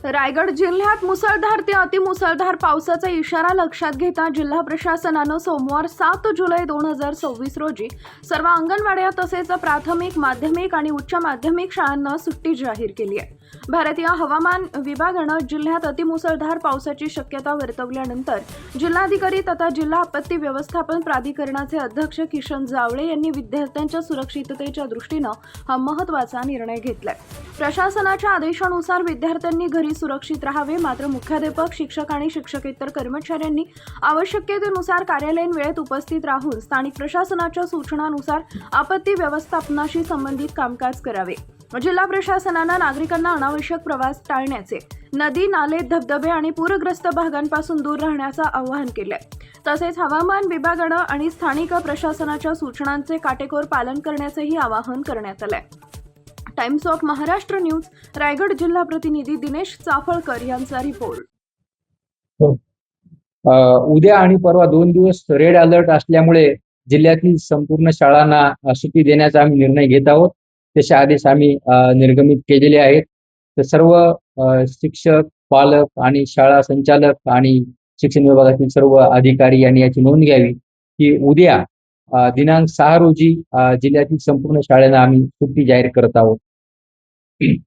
रायगड जिल्ह्यात मुसळधार ते अतिमुसळधार पावसाचा इशारा लक्षात घेता जिल्हा प्रशासनानं सोमवार 7 जुलै 2026 रोजी सर्व अंगणवाड्या तसेच प्राथमिक, माध्यमिक आणि उच्च माध्यमिक शाळांना सुट्टी जाहीर केली आहे। भारतीय हवामान विभागानं जिल्ह्यात अतिमुसळधार पावसाची शक्यता वर्तवल्यानंतर जिल्हाधिकारी तथा जिल्हा आपत्ती व्यवस्थापन प्राधिकरणाचे अध्यक्ष किशन जावळे यांनी विद्यार्थ्यांच्या सुरक्षिततेच्या दृष्टीनं हा महत्त्वाचा निर्णय घेतलाय। प्रशासनाच्या आदेशानुसार विद्यार्थ्यांनी घरी सुरक्षित राहावे, मात्र मुख्याध्यापक, शिक्षक आणि शिक्षकेतर कर्मचाऱ्यांनी आवश्यकतेनुसार कार्यालयीन वेळेत उपस्थित राहून स्थानिक प्रशासनाच्या सूचनांनुसार आपत्ती व्यवस्थापनाशी संबंधित कामकाज करावे। जिल्हा प्रशासनानं नागरिकांना अनावश्यक प्रवास टाळण्याचे, नदी, नाले, धबधबे आणि पूरग्रस्त भागांपासून दूर राहण्याचं आवाहन केलंय। तसेच हवामान विभागानं आणि स्थानिक प्रशासनाच्या सूचनांचे काटेकोर पालन करण्याचंही आवाहन करण्यात आलंय। Times of Maharashtra news Raigad जिल्हा प्रतिनिधी दिनेश चाफळकर यांचा रिपोर्ट। उद्या आणि परवा 2 दिवस रेड अलर्ट असल्यामुळे जिल्ह्यातील संपूर्ण शाळांना सुट्टी देण्याचा आम्ही निर्णय घेत आहोत। तसे आदेश आम्ही निर्गमित केलेले आहेत। तर सर्व शिक्षक, पालक आणि शाळा संचालक आणि शिक्षण विभागातील सर्व अधिकारी यांनी याची नोंद घ्यावी की उद्या दिनांक 6 रोजी जिल्ह्यातील संपूर्ण शाळांना आम्ही सुट्टी जाहीर करत आहोत।